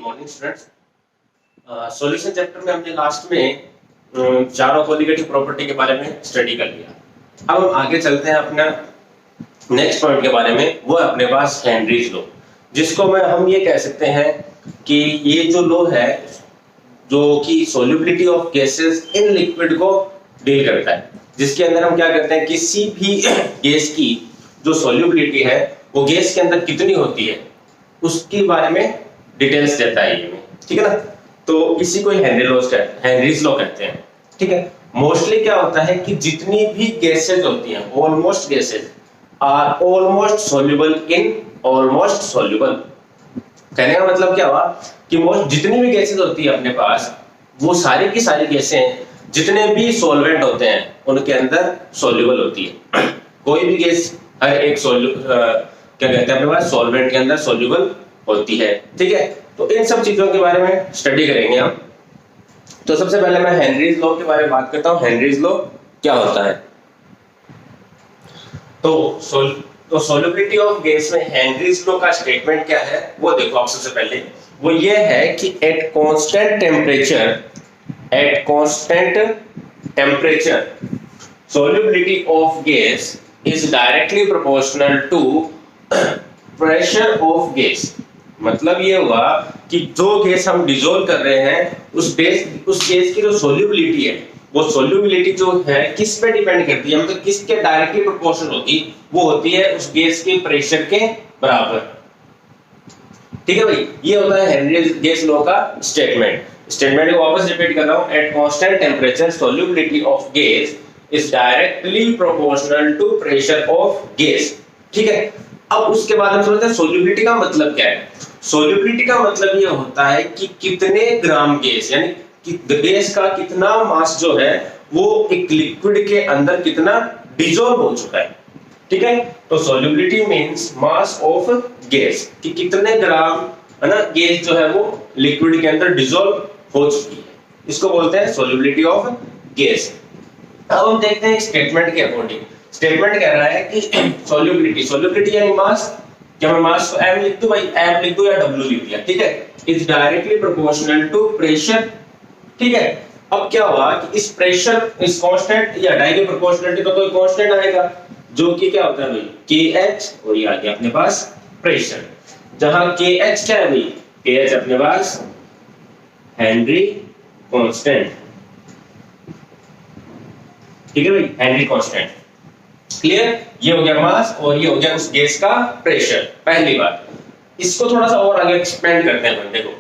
Morning students. Solution chapter में हमने last में चारों कोलिगेटिव प्रॉपर्टी के बारे में स्टडी कर लिया। अब हम आगे चलते हैं अपना नेक्स्ट पॉइंट के बारे में। वो है अपने पास हेनरीज लॉ, जिसको हम ये कह सकते हैं कि ये जो लॉ है जो कि solubility of gases in liquid को डील करता है, जिसके अंदर हम क्या करते हैं, किसी भी गैस की जो सोल्युबिलिटी है वो गैस के अंदर कितनी होती है उसके बारे में डिटेल्स देता है ये, ठीक है ना। तो इसी को हेनरीज लॉ कहते हैं, ठीक है। मोस्टली क्या होता है कि जितनी भी गैसेस होती हैं, almost gases are almost soluble in almost soluble. कहने का मतलब क्या हुआ कि मोस्ट जितनी भी गैसेस होती है अपने पास, वो सारी की सारी गैसें जितने भी सॉल्वेंट होते हैं उनके अंदर सोल्यूबल होती है। कोई भी गैस हर एक क्या कहते हैं अपने पास सॉल्वेंट के अंदर सोल्यूबल होती है, ठीक है। तो इन सब चीजों के बारे में स्टडी करेंगे हम। तो सबसे पहले मैं हेनरीज लॉ के बारे में बात करता हूं। हेनरीज लॉ क्या होता है? तो सोल्युबिलिटी ऑफ गैस में हेनरीज लॉ का स्टेटमेंट क्या है वो देखो आप। सबसे पहले वो ये है कि at constant temperature solubility of gas is directly proportional to pressure of gas। मतलब ये हुआ कि जो गैस हम डिसॉल्व कर रहे हैं उस गैस की जो सोल्युबिलिटी है, वो सोल्युबिलिटी जो है किस पे डिपेंड करती है, मतलब किसके डायरेक्टली प्रोपोर्शनल होती, वो होती है उस गैस के प्रेशर के बराबर, ठीक है भाई। ये होता है हेनरीज गैस लॉ का स्टेटमेंट को वापस रिपीट कर रहा हूं। At constant temperature solubility of gas is directly proportional to pressure of gas, ठीक है। अब उसके बाद हम समझते हैं सोल्युबिलिटी का मतलब क्या है। सोल्युबिलिटी का मतलब ये होता है कि कितने ग्राम गैस, यानी कि गैस का कितना मास जो है वो एक लिक्विड के अंदर कितना डिसॉल्व हो चुका है, ठीक है। तो solubility means mass of gas, कि कितने ग्राम है ना गैस जो है वो लिक्विड के अंदर डिसॉल्व हो चुकी है, इसको बोलते हैं सोल्युबिलिटी ऑफ गैस। अब हम देखते हैं स्टेटमेंट के अकॉर्डिंग। स्टेटमेंट कह रहा है कि सोल्युबिलिटी यानी मास, क्या मैं मास को m लिख दूं भाई, m लिख दूं या w लिख दिया, ठीक है। Is directly proportional to pressure, ठीक है। अब क्या हुआ कि इस प्रेशर इस कांस्टेंट या डायरेक्टली प्रोपोर्शनलिटी तो कोई कांस्टेंट आएगा जो कि क्या होता है भाई kh, और ये आ गया अपने पास प्रेशर, जहां kh क्या है भाई, kh अपने पास हेनरी कांस्टेंट, ठीक है भाई, हेनरी कांस्टेंट। क्लियर? ये हो गया मास और ये हो गया उस गैस का प्रेशर। पहली बात, इसको थोड़ा सा और आगे एक्सपेंड करते हैं। देखो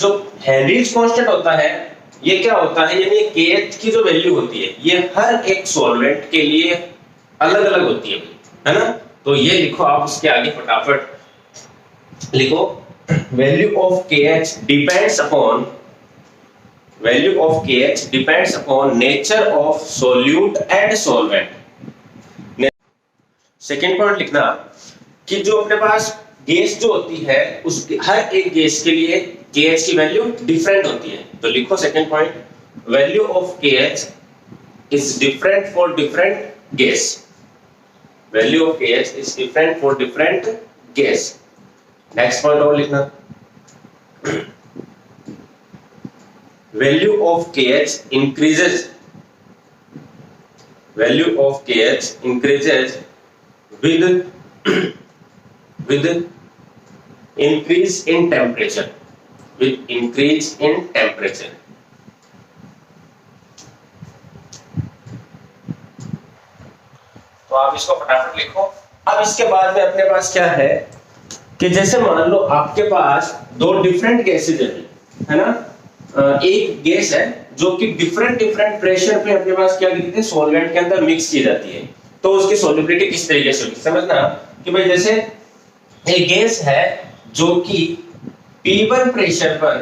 जो हेनरीज कांस्टेंट होता है ये क्या होता है, यानी kh की जो वैल्यू होती है ये हर एक सॉल्वेंट के लिए अलग अलग होती है ना। तो ये लिखो आप, उसके आगे फटाफट लिखो, value of kh depends upon nature of solute and solvent। Second point लिखना कि जो अपने पास गैस जो होती है उस हर एक गैस के लिए kh की वैल्यू डिफरेंट होती है। तो लिखो second point, value of kh is different for different gas. Value of kh is different for different gas. Next point और लिखना, value of kh increases with increase in temperature, तो आप इसको फटाफट लिखो। अब इसके बाद में अपने पास क्या है कि जैसे मान लो आपके पास दो डिफरेंट गैसेज है ना, एक गैस है जो कि डिफरेंट प्रेशर पे अपने पास क्या करती है सॉल्वेंट के अंदर मिक्स की जाती है। तो उसकी सोल्युबिलिटी किस तरीके से होगी समझना कि भाई जैसे एक गैस है जो कि P1 प्रेशर पर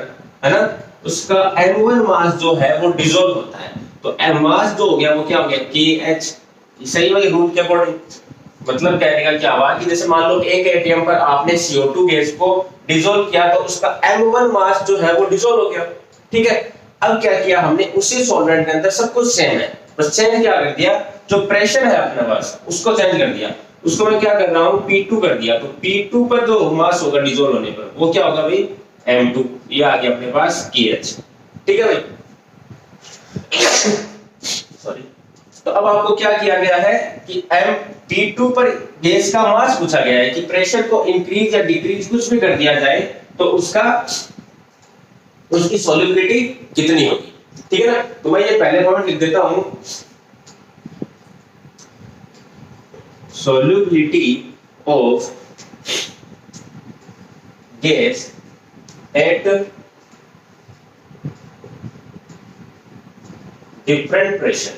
है ना, उसका M1 मास जो है वो डिसॉल्व होता है। तो M मास जो हो गया वो क्या हो गया kh, सही वाले रूल के अकॉर्डिंग। मतलब कहने का क्या हुआ कि जैसे मान लो एक एटीएम पर आपने CO2 गैस को डिसॉल्व किया तो उसका M1 मास जो है वो डिसॉल्व हो गया, ठीक है। अब क्या किया हमने, उसी सॉल्वेंट के अंदर सब कुछ सेम है, बस चेंज क्या कर दिया, जो प्रेशर है अपने पास उसको चेंज कर दिया। उसको मैं क्या कर रहा हूं P2 कर दिया। तो P2 पर जो मास होगा डिसॉल्व होने पर वो क्या होगा भाई M2, ये आ गया अपने पास KH। ठीक है भाई, सॉरी। तो अब आपको क्या किया गया है कि P2 पर गैस का मास पूछा गया है कि प्रेशर को इंक्रीज या डिक्रीज कुछ भी कर दिया जाए तो उसकी सॉल्युबिलिटी कितनी होगी। ठीक है ना, तो मैं ये पहले पॉइंट लिख देता हूं, solubility of gas at different pressure।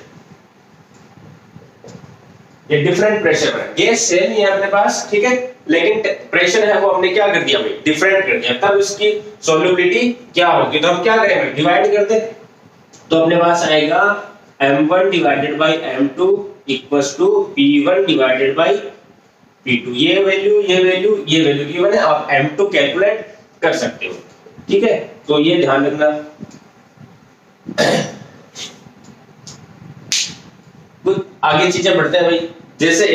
ये डिफरेंट प्रेशर पर गैस सेम ही है अपने पास, ठीक है, लेकिन प्रेशर है वो हमने क्या कर दिया भाई, डिफरेंट कर दिया, तब इसकी सॉल्युबिलिटी क्या होगी। तो हम क्या करेंगे, डिवाइड कर दे, तो अपने पास आएगा M1 divided by M2 equals to P1 divided by P2। ये वैल्यू गिवन है, आप M2 कैलकुलेट कर सकते हो। ठीक है, तो ये ध्यान रखना। कुछ आगे चीजें बढ़ते हैं भाई, जैसे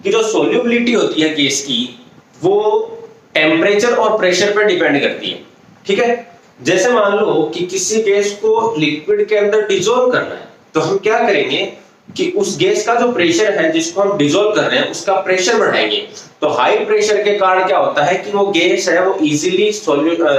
कि जो सोल्यूबिलिटी होती है गैस की वो टेम्परेचर और प्रेशर पर डिपेंड करती है। ठीक है, जैसे मान लो कि किसी गैस को लिक्विड के अंदर डिसॉल्व करना है, तो हम क्या करेंगे कि उस गैस का जो प्रेशर है जिसको हम डिसॉल्व कर रहे हैं उसका प्रेशर बढ़ाएंगे। तो हाई प्रेशर के कारण क्या होता है कि वो गैस है वो इजीली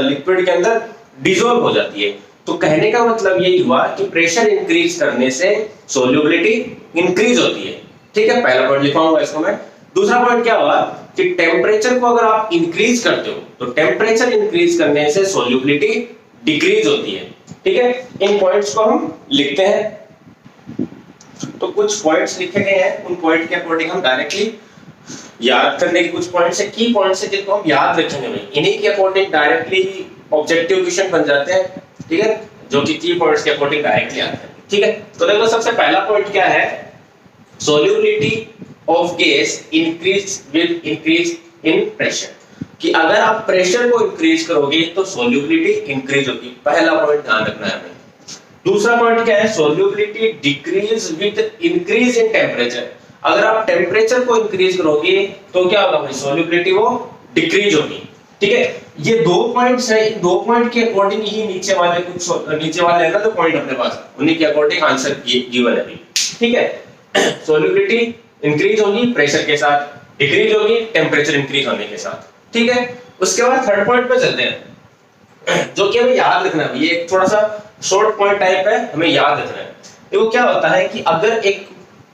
लिक्विड के अंदर डिसॉल्व हो जाती है। तो कहने का मतलब यही हुआ कि प्रेशर इंक्रीज करने से सोल्यूबिलिटी इंक्रीज होती है। ठीक है, पहला पॉइंट लिखवाऊंगा इसको मैं। दूसरा पॉइंट क्या हुआ कि टेम्परेचर को अगर आप इंक्रीज करते हो तो टेम्परेचर इंक्रीज करने से सोल्यूबिलिटी डिक्रीज होती है। ठीक है, इन पॉइंट्स को हम लिखते हैं। तो कुछ पॉइंट्स लिखे गए हैं, उन पॉइंट के अकॉर्डिंग हम डायरेक्टली याद करने के कुछ पॉइंट्स है, की पॉइंट्स है जिनको हम याद रखेंगे भाई, इन्हीं के अकॉर्डिंग डायरेक्टली ऑब्जेक्टिव क्वेश्चन बन जाते हैं। ठीक है, जो कि की पॉइंट्स के अकॉर्डिंग डायरेक्टली आते हैं। ठीक है, तो देखो सबसे पहला पॉइंट क्या है, solubility of gas increase with increase in pressure, कि अगर आप प्रेशर को इंक्रीज करोगे तो सोल्यूबिलिटी इंक्रीज होगी। पहला पॉइंट ध्यान रखना है हमें। दूसरा पॉइंट क्या है, solubility decrease with increase in temperature, अगर आप टेम्परेचर को इंक्रीज करोगे तो क्या होगा भाई, सोल्यूबिलिटी वो डिक्रीज होगी। ठीक है, ये दो पॉइंट्स हैं, इन दो पॉइंट के अकॉर्डिंग ही नीचे वाले है ना तो पॉइंट अपने पास, उन्हीं के अकॉर्डिंग आंसर गिवन है भाई। ठीक है, सोल्यूबिलिटी इंक्रीज होगी प्रेशर के साथ, डिक्रीज होगी टेम्परेचर इंक्रीज होने के साथ। ठीक है, उसके बाद थर्ड पॉइंट पे चलते हैं, जो कि हमें याद रखना है। ये एक थोड़ा सा शॉर्ट पॉइंट टाइप है, हमें याद रखना है। देखो क्या होता है कि अगर एक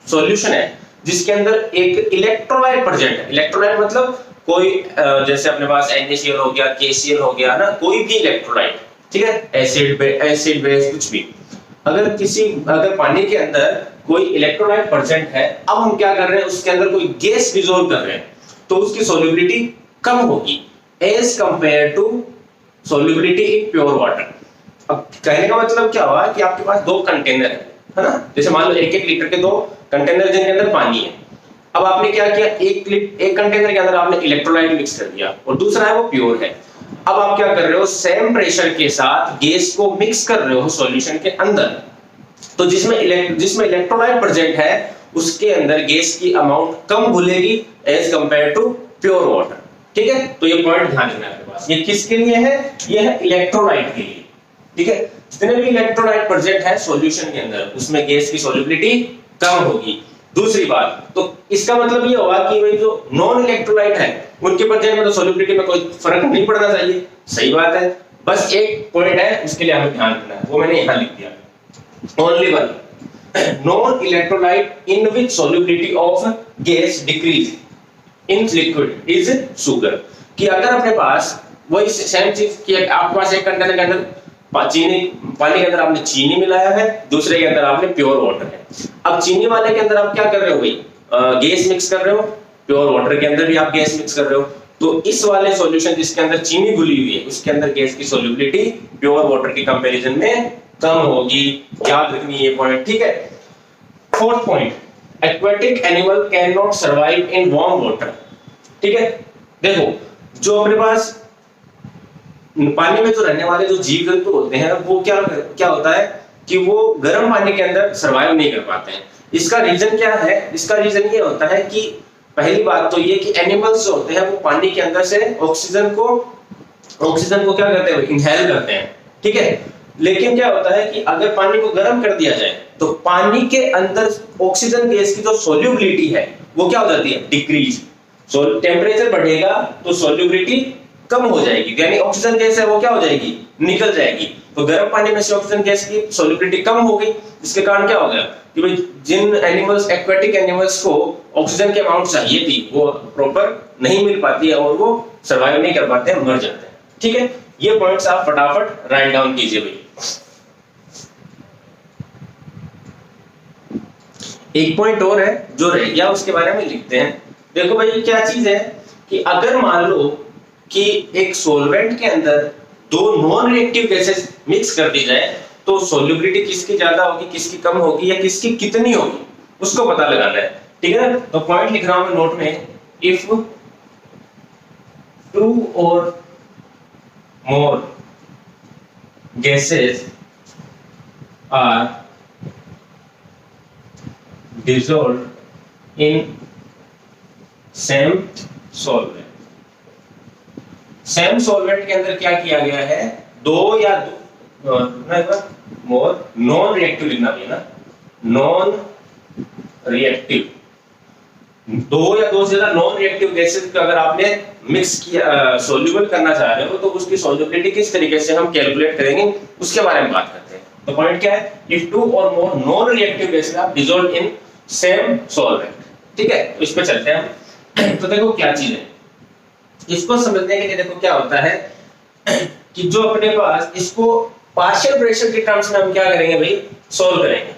सॉल्यूशन है जिसके अंदर एक इलेक्ट्रोलाइट प्रेजेंट है, इलेक्ट्रोलाइट मतलब कोई जैसे अपने पास NaCl हो गया, KCl हो गया ना, कोई भी इलेक्ट्रोलाइट, ठीक है, एसिड बेस कुछ भी, अगर पानी के अंदर कोई इलेक्ट्रोलाइट प्रेजेंट है, अब हम क्या कर रहे हैं, उसके अंदर कोई गैस डिसॉल्व कर रहे हैं, तो उसकी सोल्यूबिलिटी कम होगी as compare to solubility in pure water. अब कहने का मतलब क्या हुआ कि आपके पास दो कंटेनर है ना, जैसे मान लो 1-1 लीटर के दो कंटेनर जिनके अंदर पानी है। अब आपने क्या किया, एक कंटेनर के अंदर आपने इलेक्ट्रोलाइट मिक्स कर दिया और दूसरा है वो प्योर है। अब आप क्या कर रहे हो, सेम प्रेशर के साथ गैस को मिक्स कर रहे हो सॉल्यूशन के अंदर, तो जिसमें इलेक्ट्रोलाइट प्रेजेंट है उसके अंदर गैस की अमाउंट कम घुलेगी as compare to pure water. ठीक है, तो ये पॉइंट ध्यान रखना है आपके पास। ये किसके लिए है, ये है इलेक्ट्रोलाइट के लिए। ठीक है, जितने भी इलेक्ट्रोलाइट प्रेजेंट है सॉल्यूशन के अंदर उसमें गैस की सॉल्युबिलिटी कम होगी। दूसरी बात, तो इसका मतलब ये होगा कि भाई जो नॉन इलेक्ट्रोलाइट है उनके प्रेजेंट में तो सॉल्युबिलिटी में कोई फर्क नहीं पड़ना चाहिए। सही बात है, बस एक पॉइंट है उसके लिए हमें ध्यान रखना है, वो मैंने यहां लिख दिया, only one, non electrolyte in which solubility of gas decrease in liquid is sugar. कि अगर अपने पास वही सेम चीज कि आपके पास एक कंटेनर के अंदर पानी के अंदर आपने चीनी मिलाया है, दूसरे के अंदर आपने प्योर वाटर है। अब चीनी वाले के अंदर आप क्या कर रहे हो भाई, गैस मिक्स कर रहे हो, प्योर वाटर के अंदर भी आप गैस मिक्स कर रहे हो, तो इस वाले सॉल्यूशन जिसके अंदर चीनी घुली हुई है उसके अंदर गैस की सॉल्युबिलिटी प्योर वाटर के कंपैरिजन में कम होगी। याद रखनी ये पॉइंट। ठीक है, fourth point, aquatic animal can not survive in warm water. ठीक है, देखो जो अपने पास पानी में जो रहने वाले जो जीव जंतु होते हैं वो क्या होता है कि वो गर्म पानी के अंदर सरवाइव नहीं कर पाते हैं। इसका रीजन क्या है, इसका रीजन ये होता है कि पहली बात तो ये कि एनिमल्स जो होते हैं वो पानी के अंदर से ऑक्सीजन को ऑक्सीजन को क्या करते हैं, इनहेल करते हैं, ठीक है। लेकिन क्या होता है कि अगर पानी को गर्म कर दिया जाए तो पानी के अंदर ऑक्सीजन गैस की जो सोल्यूबिलिटी है वो क्या हो जाती है, डिक्रीज। सो टेम्परेचर बढ़ेगा तो सोल्यूबिलिटी कम हो जाएगी, यानी ऑक्सीजन गैस है वो क्या हो जाएगी, निकल जाएगी। तो गर्म पानी में से ऑक्सीजन गैस की सोल्यूबिलिटी कम हो गई, इसके कारण क्या हो गया कि भाई जिन एनिमल्स, एक्वेटिक एनिमल्स को ऑक्सीजन की अमाउंट चाहिए थी वो प्रॉपर नहीं मिल पाती है और वो सर्वाइव नहीं कर पाते हैं, मर जाते हैं, ठीक है। ये पॉइंट्स आप फटाफट राइट डाउन कीजिए भाई। एक पॉइंट और है जो रह गया, उसके बारे में लिखते हैं। देखो भाई क्या चीज है कि अगर मान लो कि एक सॉल्वेंट के अंदर दो नॉन रिएक्टिव गैसेस मिक्स कर दी जाए तो सोल्यूबिलिटी किसकी ज्यादा होगी, किसकी कम होगी, या किसकी कितनी होगी, उसको पता लगाना है, ठीक है ना। तो पॉइंट लिख रहा हूं मैं नोट में, if 2 or more gases are dissolved in same solvent। Same solvent के अंदर क्या किया गया है, दो या मोर नॉन रिएक्टिव लिखना भी है ना, नॉन रिएक्टिव, दो या दो से ज्यादा नॉन रिएक्टिव गैसेस को अगर आपने मिक्स किया, सोल्यूबल करना चाह रहे हो तो उसकी सोल्यूबिलिटी किस तरीके से हम कैलकुलेट करेंगे उसके बारे में बात करते हैं। तो पॉइंट क्या है, if 2 or more non reactive gases are dissolved in same solvent, ठीक है। तो इस पे चलते हैं हम। तो देखो क्या चीज है, इसको समझने के लिए देखो क्या होता है कि जो अपने पास इसको पार्शियल प्रेशर के टर्म्स में हम क्या करेंगे भाई, सोल्व करेंगे।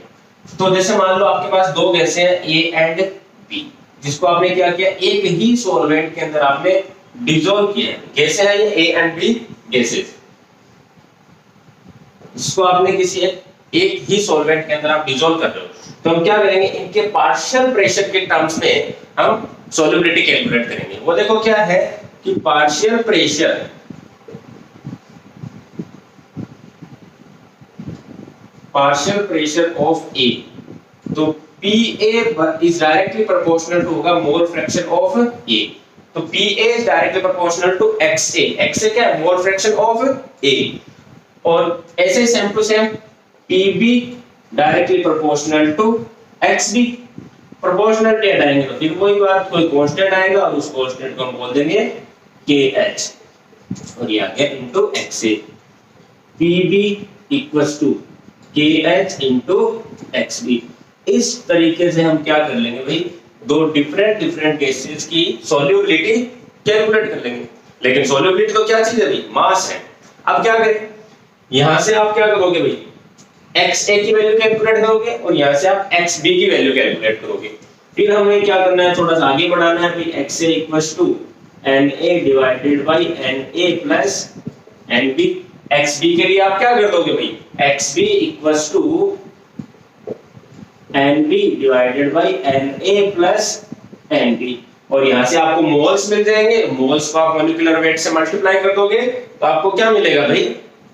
तो जैसे मान लो आपके पास दो गैसें हैं ए एंड बी, जिसको आपने क्या किया, एक ही सॉल्वेंट के अंदर आपने डिसॉल्व किया है, गैसें हैं ये ए एंड बी गैसेस, इसको आपने किसी एक ही सॉल्वेंट के अंदर आप डिसॉल्व कर रहे हो, तो हम क्या करेंगे, इनके पार्शियल प्रेशर के टर्म्स में हम सोल्यूबिलिटी कैलकुलेट करेंगे। वो देखो क्या है कि पार्शियल प्रेशर ऑफ ए, तो PA is directly proportional to होगा मोल फ्रैक्शन ऑफ A, तो PA is directly proportional to XA, XA क्या है, मोल फ्रैक्शन ऑफ A, और ऐसे same to same PB directly proportional to XB, proportionality हटाएंगे तो फिर वही बात, कोई कांस्टेंट आएगा और उस कांस्टेंट को हम बोल देंगे KH, और ये आ गया into XA, PB equals to KH into XB। इस तरीके से हम क्या कर लेंगे भाई, दो डिफरेंट गैसेस की सोल्यूबिलिटी कैलकुलेट कर लेंगे। लेकिन सोल्यूबिलिटी तो क्या चीज है भाई, मास है। अब क्या करें, यहां से आप क्या करोगे भाई, XA की वैल्यू कैलकुलेट करोगे और यहां से आप XB की वैल्यू कैलकुलेट करोगे। फिर हमें क्या करना है, थोड़ा सा आगे बढ़ाना है भाई, XA equals to Na divided by Na plus Nb। XB के लिए आप क्या कर दोगे भाई, XB equals to Nb divided by Na plus Nb, और यहां से आपको मोल्स मिल जाएंगे, मोल्स को आप मॉलिक्यूलर वेट से मल्टीप्लाई कर दोगे तो आपको क्या मिलेगा भाई,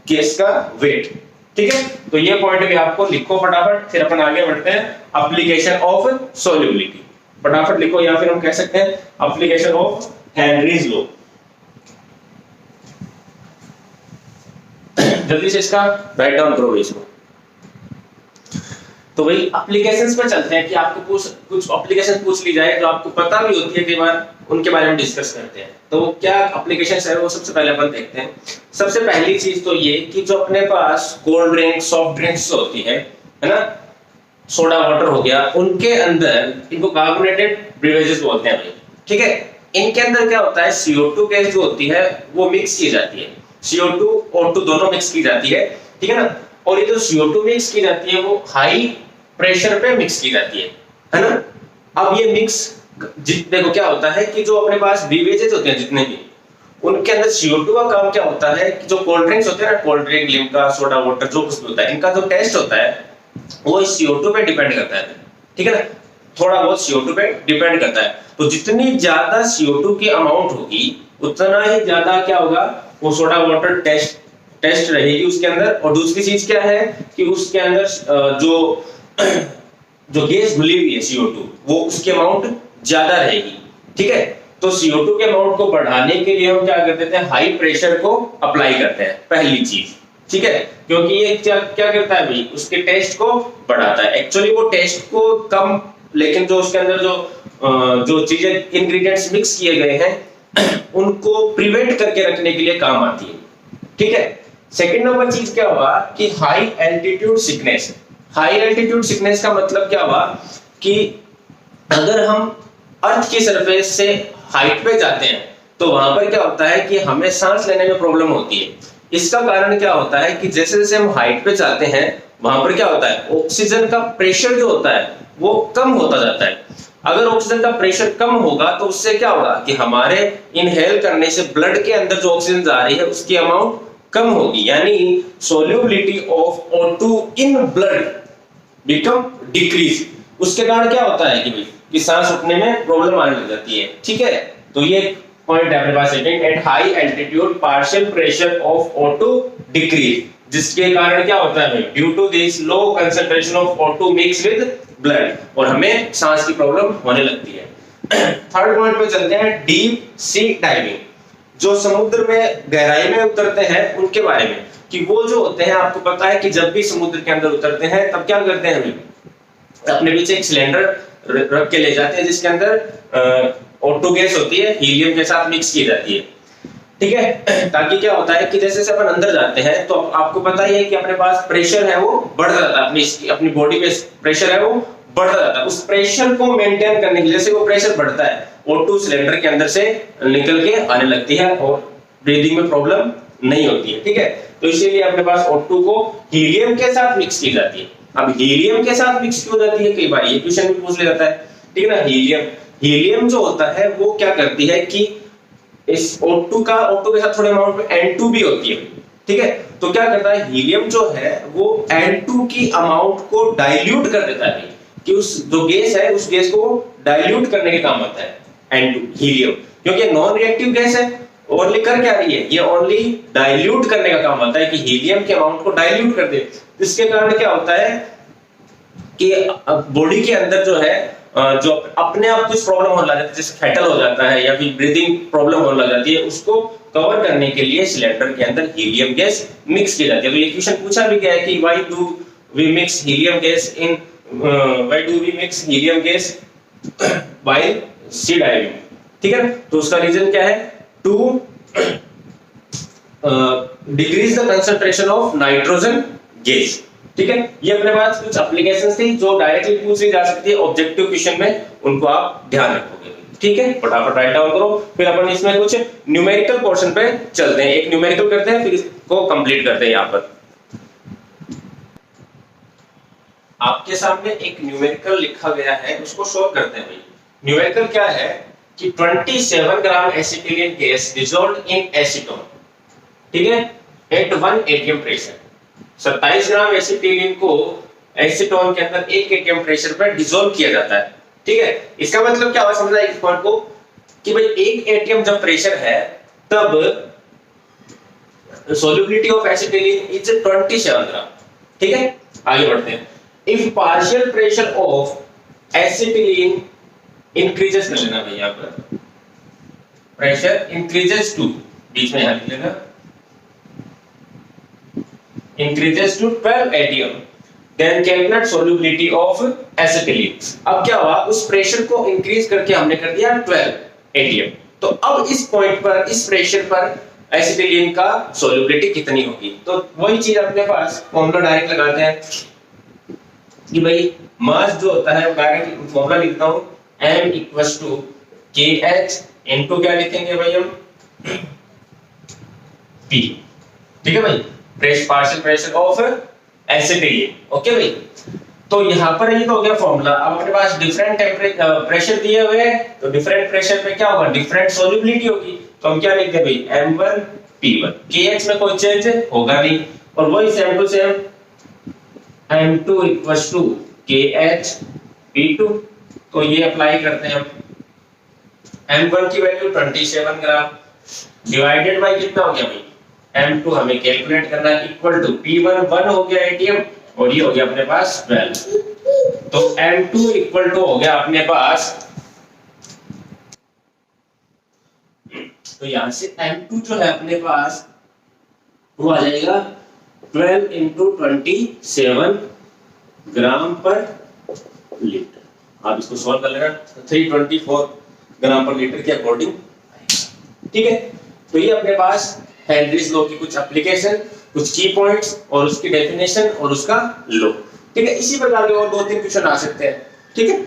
गैस का वेट, ठीक है। तो ये पॉइंट भी आपको लिखो फटाफट, फिर अपन आगे बढ़ते हैं एप्लीकेशन ऑफ सोल्यूबिलिटी। फटाफट लिखो, या फिर हम कह सकते हैं एप्लीकेशन ऑफ हेनरीज लॉ। जल्दी से इसका राइट डाउन करो इसको। तो भाई एप्लीकेशंस पे चलते हैं कि आपको कुछ एप्लीकेशन पूछ ली जाए जो आपको पता भी होती है, कई बार उनके बारे में डिस्कस करते हैं। तो क्या एप्लीकेशंस है वो सबसे पहले अपन देखते हैं। सबसे पहली चीज तो ये कि जो अपने पास कोल्ड ड्रिंक, सॉफ्ट ड्रिंक्स होती है ना, सोडा वाटर हो गया, उनके अंदर इनको कार्बोनेटेड बेवरेजेस बोलते हैं भाई, ठीक है। इनके अंदर क्या होता है, CO2 गैस जो होती है वो मिक्स की जाती है, CO2 O2 दोनों मिक्स की जाती है, ठीक है ना। और ये जो CO2 मिक्स की जाती है वो हाई प्रेशर पे मिक्स की जाती है ना। अब ये मिक्स देखो क्या होता है कि जो अपने पास बेवरेजेस होते हैं जितने भी, उनके अंदर CO2 का काम क्या होता है कि जो कोल्ड ड्रिंक्स होते हैं ना, cold drink, Limca, soda water, जो कुछ भी होता है, इनका जो टेस्ट होता है वो इस CO2 पे डिपेंड करता है, ठीक है ना। थोड़ा बहुत CO2 पे डिपेंड करता है। तो जितनी ज्यादा CO2 की अमाउंट होगी उतना ही ज्यादा क्या होगा, वो सोडा वाटर टेस्ट रहेगी उसके अंदर। और दूसरी चीज क्या है कि उसके अंदर जो गैस घुली हुई है CO2 वो उसकी अमाउंट ज्यादा रहेगी, ठीक है। तो CO2 के अमाउंट को बढ़ाने के लिए हम क्या करते थे, हाई प्रेशर को अप्लाई करते हैं पहली चीज, ठीक है, क्योंकि ये क्या करता है भाई, उसके टेस्ट को बढ़ाता है। एक्चुअली वो टेस्ट को कम, लेकिन जो उसके अंदर जो चीजें इंग्रेडिएंट्स मिक्स किए गए हैं उनको प्रिवेंट करके रखने के लिए काम आती है, ठीक है। सेकंड नंबर चीज क्या हुआ कि high altitude sickness. High altitude sickness का मतलब क्या हुआ कि अगर हम अर्थ की सरफेस से हाइट पे जाते हैं तो वहां पर क्या होता है कि हमें सांस लेने में प्रॉब्लम होती है। इसका कारण क्या होता है कि जैसे जैसे हम हाइट पे जाते हैं वहां पर क्या होता है, ऑक्सीजन का प्रेशर जो होता है वो कम होता जाता है। अगर ऑक्सीजन का प्रेशर कम होगा तो उससे क्या होगा कि हमारे इनहेल करने से ब्लड के अंदर जो ऑक्सीजन जा रही है उसकी अमाउंट कम होगी, यानी solubility of O2 in blood become decrease. उसके कारण क्या होता है कि सांस उठने में प्रॉब्लम आने लग जाती है, ठीक है। तो ये पॉइंट है अपने पास, at high altitude partial pressure of O2 decrease, जिसके कारण क्या होता है, due to this low concentration of O2 mix with blood, और हमें सांस की प्रॉब्लम होने लगती है। थर्ड पॉइंट पे चलते हैं, डीप सी डाइविंग। जो समुद्र में गहराई में उतरते हैं उनके बारे में, कि वो जो होते हैं, आपको पता है कि जब भी समुद्र के अंदर उतरते हैं तब क्या करते हैं, अपने पीछे एक सिलेंडर रख के ले जाते हैं जिसके अंदर O2 गैस होती है, हीलियम के साथ मिक्स की जाती है, ठीक है। ताकि क्या होता है कि जैसे जैसे अपन अंदर जाते हैं तो आपको पता ही है कि अपने पास प्रेशर है वो बढ़ता जाता है, अपनी बॉडी पे प्रेशर है वो बढ़ता जाता है। उस प्रेशर को मेंटेन करने के लिए, जैसे वो प्रेशर बढ़ता है, O2 सिलेंडर के अंदर से निकल के आने लगती है और ब्रीदिंग में प्रॉब्लम नहीं होती है, ठीक है। तो इसीलिए अपने पास O2 को हीलियम के साथ मिक्स की जाती है। अब हीलियम के साथ मिक्स क्यों जाती है, कई बार ये क्वेश्चन भी पूछ लिया जाता है, ठीक है ना। हीलियम जो होता है वो क्या करती है कि इस O2 के साथ थोड़े अमाउंट में N2 भी होती है, ठीक है। तो क्या करता है, हीलियम जो है वो N2 की अमाउंट को डाइल्यूट कर देता है, कि उस जो गैस है उस गैस को डाइल्यूट करने के काम आता है N2 हीलियम, क्योंकि नॉन रिएक्टिव गैस है, ओनली कर क्या रही है, ये ओनली डाइल्यूट करने का काम आता है, कि हीलियम के अमाउंट को डाइल्यूट कर दे। इसके कारण क्या होता है कि बॉडी के अंदर जो है जो अपने आप कुछ प्रॉब्लम होने लग जाती है, जैसे फैटल हो जाता है या फिर ब्रीदिंग प्रॉब्लम होने लग जाती है, उसको कवर करने के लिए सिलेंडर के अंदर हीलियम गैस मिक्स की जाती है। तो ये क्वेश्चन पूछा भी गया है कि why do we mix helium gas while sea diving, ठीक है। तो उसका रीजन क्या है, to decrease the concentration of nitrogen gas, ठीक है। ये अपने पास कुछ एप्लीकेशंस थी जो डायरेक्टली पूछी जा सकती है ऑब्जेक्टिव क्वेश्चन में, उनको आप ध्यान रखोगे, ठीक है। फटाफट राइट डाउन करो, फिर अपन इसमें कुछ न्यूमेरिकल पोर्शन पे चलते हैं। एक न्यूमेरिकल करते हैं फिर इसको कंप्लीट करते हैं। यहाँ पर आपके सामने एक न्यूमेरिकल लिखा गया है, उसको सॉल्व करते हैं भाई। न्यूमेरिकल क्या है कि 27 gram acetylene gas dissolved in acetone, ठीक है, at 1 atm pressure. 27 gram acetylene को एसीटोन के अंदर 1 atm प्रेशर पर डिसॉल्व किया जाता है, ठीक है। इसका मतलब क्या हुआ, समझना इस पॉइंट को कि भाई 1 atm जब प्रेशर है तब solubility of acetylene is 27 ग्राम, ठीक है। आगे बढ़ते हैं। If partial pressure of acetylene increases, कर लेना भाई, यहाँ पर pressure increases to, बीच में यहाँ लिख लेना, increases to 12 atm, then calculate solubility of acetylene। अब क्या हुआ, उस प्रेशर को इंक्रीज करके हमने कर दिया 12 atm। तो अब इस पॉइंट पर, इस प्रेशर पर एसिटिलीन का सोल्युबिलिटी कितनी होगी, तो वही चीज अपने पास फॉर्मूला डायरेक्ट लगाते हैं कि भाई मास जो होता है डायरेक्ट फॉर्मूला लिखता हूं, m equals to kh into क्या लिखेंगे भाई हम, p, ठीक है भाई, partial pressure of acetylene, okay भाई। तो यहाँ पर ये तो हो गया फॉर्मूला। अब अपने पास डिफरेंट प्रेशर दिए हुए हैं, तो डिफरेंट प्रेशर पे क्या होगा, डिफरेंट सोल्युबिलिटी होगी। तो हम क्या लिखते हैं भाई, m1 p1, kh में कोई चेंज होगा नहीं, और वही same to same m2 equals to kh p2। तो ये अप्लाई करते हैं हम, m1 की वैल्यू 27 ग्राम डिवाइडेड बाय कितना हो गया भाई, m2 हमें कैलकुलेट करना है, इक्वल टू p1 1 हो गया atm और ये हो गया अपने पास 12। तो m2 इक्वल टू हो गया अपने पास तो यहाँ से M2 जो है अपने पास वो आ जाएगा 12 इंटू 27 ग्राम पर लीटर। आप इसको सॉल्व कर लेना 324 ग्राम पर लीटर के अकॉर्डिंग। ठीक है, तो ये अपने पास हेनरीज लॉ की कुछ एप्लीकेशन, कुछ की पॉइंट्स और उसकी डेफिनेशन और उसका लॉ। ठीक है, इसी प्रकार के और 2-3 क्वेश्चन आ सकते हैं। ठीक है,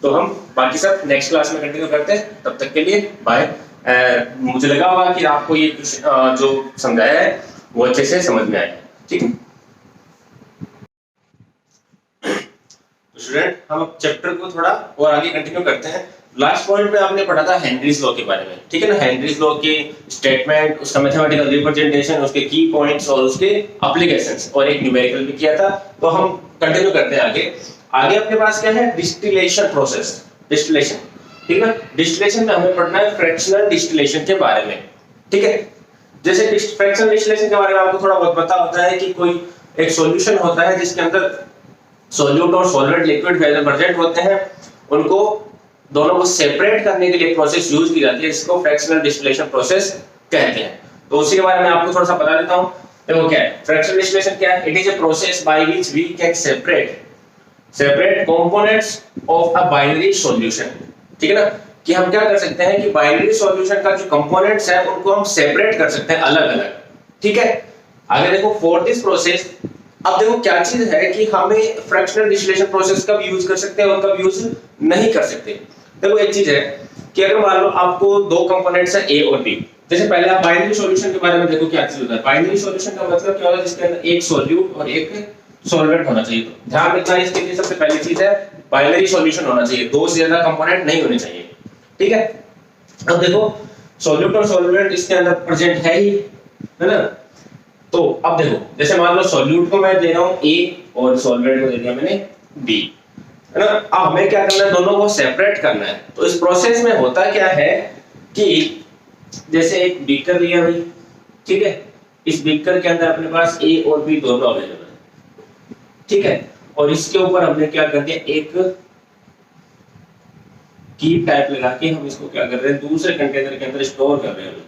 तो हम बाकी सब नेक्स्ट क्लास में कंटिन्यू करते हैं। तब तक के लिए बाय। मुझे लगा होगा कि आपको ये जो समझाया है वो अच्छे से समझ में आया। ठीक है, तो स्टूडेंट हम चैप्टर को थोड़ा और आगे कंटिन्यू करते हैं। लास्ट पॉइंट पे आपने पढ़ा था हेनरीज लॉ के बारे में। ठीक है ना, हेनरीज लॉ के स्टेटमेंट, उसका मैथमेटिकल रिप्रेजेंटेशन, उसके की पॉइंट्स और उसके एप्लीकेशंस और एक न्यूमेरिकल भी किया था। तो हम कंटिन्यू करते हैं आगे। आगे अपने पास क्या है, डिस्टिलेशन प्रोसेस। डिस्टिलेशन, ठीक है ना, डिस्टिलेशन में हमें पढ़ना है फ्रैक्शनल डिस्टिलेशन के बारे में। ठीक है, जैसे फ्रैक्शनल डिस्टिलेशन के बारे में आपको थोड़ा बहुत पता होता है कि कोई एक सॉल्यूशन होता है जिसके अंदर सॉल्यूट और सॉल्वेंट लिक्विड प्रेजेंट होते हैं, उनको दोनों को सेपरेट करने के लिए प्रोसेस यूज की जाती है, जिसको फ्रैक्शनल डिस्टिलेशन प्रोसेस कहते हैं। तो उसी के बारे में आपको थोड़ा सा बता देता हूं। देखो क्या है फ्रैक्शनल डिस्टिलेशन, क्या है, it is a process by which we can separate components of a binary solution. ठीक है ना, कि हम क्या कर सकते हैं कि बाइनरी सॉल्यूशन का जो कंपोनेंट्स है उनको हम सेपरेट कर सकते हैं अलग अलग। ठीक है, आगे देखो फॉर दिस प्रोसेस, अब देखो क्या चीज है कि हमें फ्रैक्शनल डिस्टिलेशन प्रोसेस कब यूज कर सकते हैं और कब यूज नहीं कर सकते। देखो एक चीज है कि अगर मान लो आपको दो कंपोनेंट्स है ए और बी, जैसे पहले आप बाइनरी सॉल्यूशन के बारे में देखो क्या चीज होता है। बाइनरी सॉल्यूशन का मतलब क्या होता है, जिसके अंदर एक सॉल्यूट और एक सॉल्वेंट होना चाहिए। तो ध्यान रखना इसके लिए सबसे पहली चीज है बाइनरी सॉल्यूशन होना चाहिए, दो से ज्यादा कंपोनेंट नहीं होने चाहिए। ठीक है, अब देखो सॉल्यूट और सॉल्वेंट इसके अंदर प्रेजेंट है ही, है ना। तो अब देखो जैसे मान लो सॉल्यूट को मैं दे रहा हूं ए और सॉल्वेंट को दे दिया मैंने बी, है ना। अब हमें क्या करना है, दोनों को सेपरेट करना है। तो इस प्रोसेस में होता क्या है कि जैसे एक बीकर लिया भाई, ठीक है, इस बीकर के अंदर अपने पास ए और बी दोनों अवेलेबल है। ठीक है, और इसके ऊपर हमने क्या कर दिया, एक कीप टाइप लगा के हम इसको क्या कर रहे हैं, दूसरे कंटेनर के अंदर स्टोर कर रहे हैं।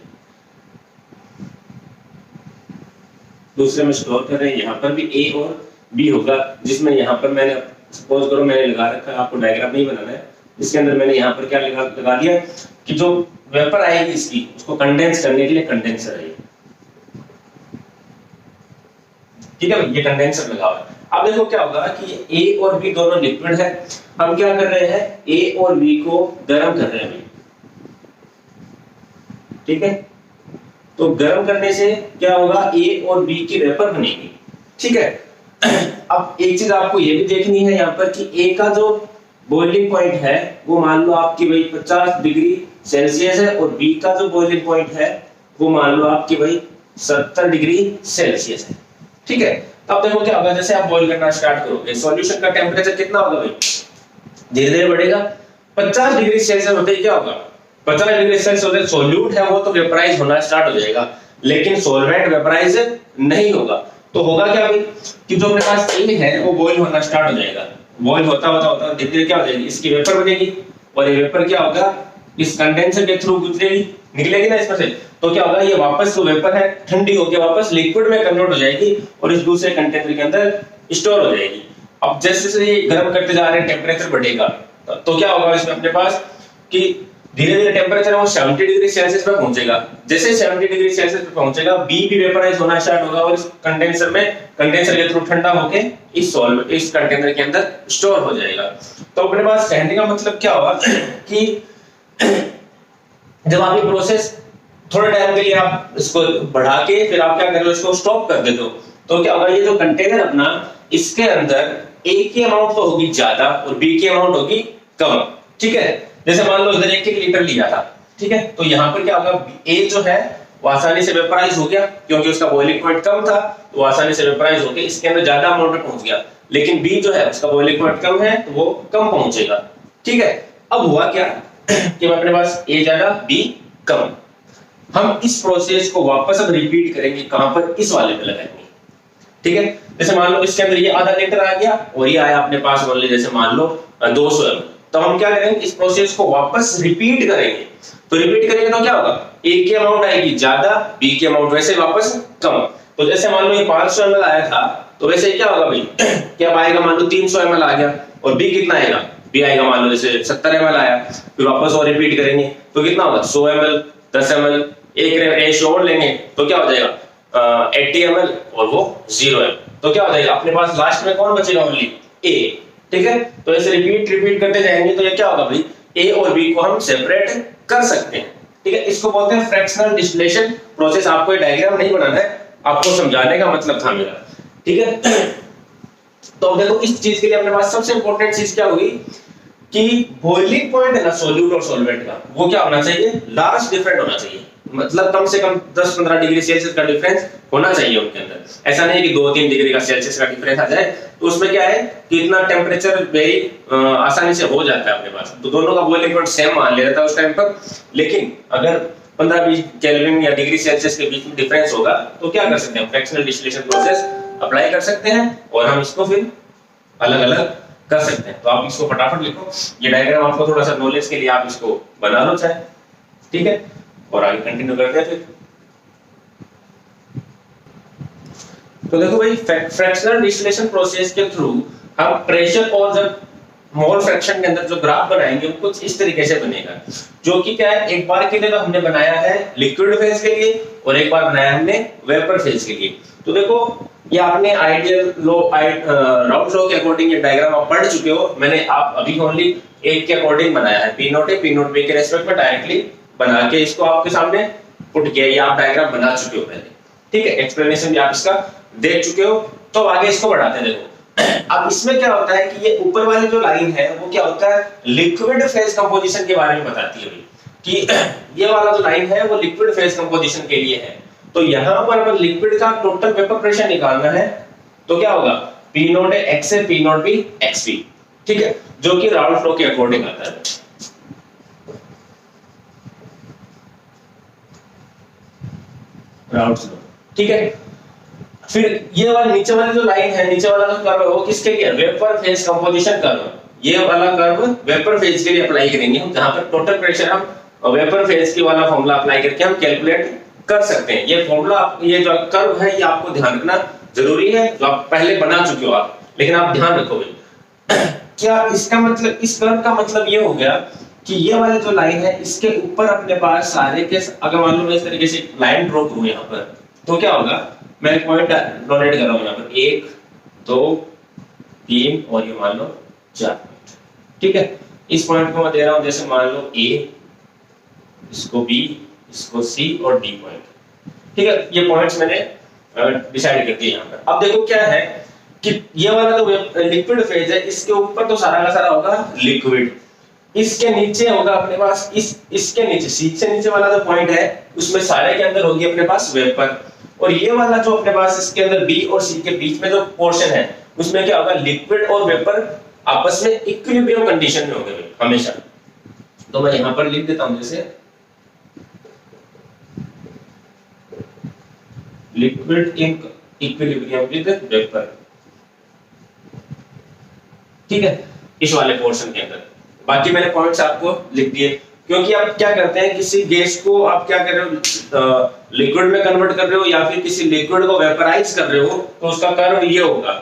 दूसरे में स्टोर कर रहे हैं, यहाँ पर भी ए और बी होगा, जिसमें यहाँ पर मैंने सपोज करो मैंने लगा रखा है, आपको डायग्राम नहीं बनाना है, इसके अंदर मैंने यहाँ पर क्या लगा दिया कि जो वेपर आएगी इसकी उसको कंडेंस करने के लिए कंडेंसर है। ठीक है, ये कंडेंसर लगा हुआ है। अब देखो क्या होगा कि ए और बी दोनों लिक्विड है, हम क्या कर रहे हैं, ए और बी को गर्म कर रहे हैं। ठीक है, तो गर्म करने से क्या होगा, ए और बी की वेपर बनेगी। ठीक है, अब एक चीज आपको ये भी देखनी है यहाँ पर कि ए का जो बॉइलिंग पॉइंट है वो मान लो आपकी भाई 50 डिग्री सेल्सियस है, और बी का जो बॉइलिंग पॉइंट है वो मान लो आपकी भाई 70 डिग्री सेल्सियस है। ठीक है, अब देखो क्या होगा, जैसे आप बॉईल करना स्टार्ट करोगे सॉल्यूशन का टेम्परेचर कितना होगा भाई, धीरे धीरे बढ़ेगा। 50 डिग्री सेल्सियस होते ही क्या होगा, 50 डिग्री सेल्सियस होते सॉल्यूट है वो तो वेपराइज होना स्टार्ट हो जाएगा, लेकिन सॉल्वेंट वेपराइज नहीं होगा। तो होगा क्या भाई कि जो अपने पास ए है वो बॉईल होना स्टार्ट हो जाएगा। बॉईल होता होता होता धीरे धीरे क्या हो जाएगी, इसकी वेपर बनेगी, और ये वेपर क्या होगा, इस कंडेंसर के थ्रू गुजरेगी, निकलेगी ना इसमें से। तो क्या होगा, ये वापस जो वेपर है ठंडी होकर वापस लिक्विड में कन्वर्ट हो जाएगी और इस दूसरे कंटेनर के अंदर स्टोर हो जाएगी। अब जैसे जैसे ये गर्म करते जा रहे हैं टेम्परेचर बढ़ेगा, तो क्या होगा इसमें अपने पास कि धीरे धीरे टेम्परेचर वो 70 डिग्री सेल्सियस पे पहुंचेगा। जैसे 70 डिग्री सेल्सियस पे पहुंचेगा, बी भी वेपराइज होना स्टार्ट होगा और इस कंडेंसर के थ्रू ठंडा होके इस कंटेनर के अंदर स्टोर हो जाएगा। तो अपने पास कहने का मतलब क्या हुआ कि जब आप ये प्रोसेस थोड़े टाइम के लिए आप इसको बढ़ा के फिर आप क्या कर रहे हो, इसको स्टॉप कर देते हो, तो क्या होगा, ये जो कंटेनर अपना इसके अंदर ए की अमाउंट तो होगी ज्यादा और बी की अमाउंट होगी कम। ठीक है, जैसे मान लो इधर 1 लीटर लिया था, ठीक है, तो यहाँ पर क्या होगा, ए जो है वो आसानी से वेपराइज हो गया क्योंकि उसका बॉइलिंग पॉइंट कम था, तो वो आसानी से वेपराइज होके इसके अंदर ज्यादा अमाउंट में पहुंच गया। लेकिन बी जो है उसका बॉइलिंग पॉइंट कम है तो वो कम पहुंचेगा। ठीक है, अब हुआ क्या कि अपने पास ए ज्यादा बी कम। हम इस प्रोसेस को वापस अब रिपीट करेंगे, कहां पर, इस वाले पे लगाएंगे। ठीक है, जैसे मान लो इसके अंदर ये आधा लीटर आ गया और ये आया अपने पास मान लो जैसे मान लो 200 ml, तो हम क्या करेंगे, इस प्रोसेस को वापस रिपीट करेंगे। तो रिपीट करेंगे तो क्या होगा, ए की अमाउंट आएगी ज्यादा, बी की अमाउंट वैसे वापस कम। तो जैसे मान लो ये 500 ml आया था, तो वैसे क्या होगा भाई, क्या आएगा, मान लो 300 ml आ गया, और बी कितना आएगा, बी आएगा मान लो जैसे 70 ml आया, फिर वापस और रिपीट करेंगे तो कितना होगा 100 ml, 10 ml, एक रेशियो और लेंगे तो क्या हो जाएगा 80 ml और वो 0 है, तो क्या हो जाएगा अपने पास लास्ट में कौन बचेगा, ओनली ए। ठीक है, तो ऐसे रिपीट करते जाएंगे तो ये क्या होगा भाई, ए और बी को हम सेपरेट कर सकते हैं। ठीक है, इसको बोलते हैं फ्रैक्शनल डिस्टिलेशन प्रोसेस। आपको ये डायग्राम नहीं बनाना है, आपको समझाने का मतलब था मेरा। ठीक है, तो अब देखो इस चीज के लिए अपने पास सबसे इंपॉर्टेंट चीज क्या होगी कि बॉइलिंग पॉइंट है ना सोल्यूट और सॉल्वेंट का, वो क्या होना चाहिए, लार्ज डिफरेंट होना चाहिए, मतलब कम से कम 10-15 डिग्री सेल्सियस का डिफरेंस होना चाहिए उनके अंदर। ऐसा नहीं है कि 2-3 डिग्री का सेल्सियस का डिफरेंस आ जाए, तो उसमें क्या है कि इतना टेम्परेचर वेरी आसानी से हो जाता है अपने पास, तो दोनों का बॉइलिंग पॉइंट सेम मान लेता है उस टाइम पर। लेकिन अगर 15-20 केल्विन या डिग्री सेल्सियस के बीच में डिफरेंस होगा तो क्या कर सकते हैं, फ्रैक्शनल डिस्टिलेशन प्रोसेस अप्लाई कर सकते हैं और हम इसको फिर अलग अलग कर सकते हैं। तो आप इसको फटाफट लिखो, ये डायग्राम आपको थोड़ा सा नॉलेज के लिए आप इसको बना लो चाहे। ठीक है, और आगे कंटिन्यू करते हैं फिर। तो देखो भाई फ्रैक्शनल डिस्टिलेशन प्रोसेस के थ्रू हम प्रेशर और जब मोल फ्रैक्शन के अंदर जो ग्राफ बनाएंगे वो कुछ इस तरीके से बनेगा, जो कि क्या है, एक बार के लिए तो हमने बनाया है लिक्विड फेज के लिए और एक बार बनाया हमने वेपर फेज के लिए। तो देखो ये आपने आइडियल लो राउट लॉ के अकॉर्डिंग ये डायग्राम आप पढ़ चुके हो, मैंने आप अभी ओनली एक के अकॉर्डिंग बनाया है, P naught A P naught B के रेस्पेक्ट में डायरेक्टली बना के इसको आपके सामने पुट किया, ये आप डायग्राम बना चुके हो पहले। ठीक है, एक्सप्लेनेशन भी आप इसका देख चुके हो, तो आगे इसको बढ़ाते हैं। देखो अब इसमें क्या होता है कि ये ऊपर वाली जो लाइन है वो क्या होता है, लिक्विड फेज कंपोजिशन के बारे में बताती है कि ये वाला जो लाइन है वो लिक्विड फेज कंपोजिशन के लिए है। तो यहां पर अपन लिक्विड का टोटल वेपर प्रेशर निकालना है, तो क्या होगा, पी नोट है एक्स है, P naught B X B. ठीक है, जो कि राउल्फ लॉ के अकॉर्डिंग आता है। राउल्फ लॉ, ठीक है। फिर ये वाला नीचे वाली जो लाइन है, नीचे वाला जो कर्व है वो किसके लिए, वेपर फेज कंपोजिशन कर्व। ये वाला कर्व वेपर फेज के लिए अप्लाई करेंगे हम, जहां पर टोटल प्रेशर हम वेपर फेज की वाला फॉर्मूला अप्लाई करके हम कैलकुलेट कर सकते हैं। ये फॉर्मूला, ये जो कर्व है ये आपको ध्यान रखना जरूरी है, जो आप पहले बना चुके हो आप, लेकिन आप ध्यान रखोगे। क्या इसका मतलब, इस कर्व का मतलब ये हो गया कि ये वाली जो लाइन है इसके ऊपर अपने पास सारे के, अगर मान लो मैं इस तरीके से लाइन ड्रॉ करूं यहाँ पर, तो क्या होगा, मैं पॉइंट डोनेट कर रहा हूं यहाँ पर 1 2 3 और ये मान लो 4 पॉइंट। ठीक है, इस पॉइंट को मैं दे रहा हूं जैसे मान लो A, इसको B, इसको C और D पॉइंट। ठीक है, ये पॉइंट्स मैंने डिसाइड कर दिए यहाँ पर। अब देखो क्या है कि ये वाला जो लिक्विड फेज है इसके ऊपर तो सारा का सारा होगा लिक्विड, इसके नीचे होगा अपने पास इसके नीचे C से नीचे वाला जो पॉइंट है उसमें सारे के अंदर होगी अपने पास वेपर, और ये वाला जो अपने पास इसके अंदर B और C के बीच में जो पोर्शन है उसमें क्या होगा, लिक्विड और वेपर आपस में इक्विलिब्रियम कंडीशन में होंगे हमेशा। तो मैं यहां पर लिख देता हूं जैसे liquid in equilibrium with vapour. ठीक है, इस वाले पोर्शन के अंदर बाकी मैंने पॉइंट्स आपको लिख दिए, क्योंकि आप क्या करते हैं, किसी गैस को आप क्या कर रहे हो, लिक्विड में कन्वर्ट कर रहे हो या फिर किसी लिक्विड को वेपराइज कर रहे हो, तो उसका कर्व ये होगा।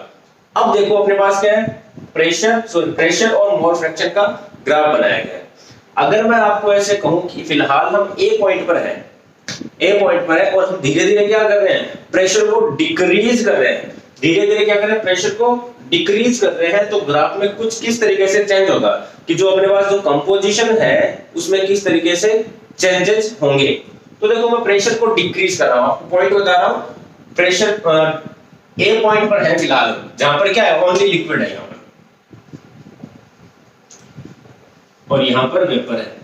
अब देखो अपने पास क्या है, प्रेशर और मोल फ्रैक्शन का ग्राफ बनाया गया है। अगर मैं आपको ऐसे कहूं कि फिलहाल हम ए पॉइंट पर है और हम धीरे धीरे क्या कर रहे हैं, प्रेशर को डिक्रीज कर रहे हैं, धीरे धीरे क्या कर रहे हैं, प्रेशर को डिक्रीज कर रहे हैं, तो ग्राफ में कुछ किस तरीके से चेंज होगा कि जो अपने पास जो कंपोजिशन है उसमें किस तरीके से चेंजेस होंगे। तो देखो मैं प्रेशर को डिक्रीज कर रहा हूं, आपको पॉइंट बता रहा हूं, प्रेशर ए पॉइंट पर है फिलहाल, जहां पर क्या है, ओनली लिक्विड है यहां पर, और यहां पर वेपर है।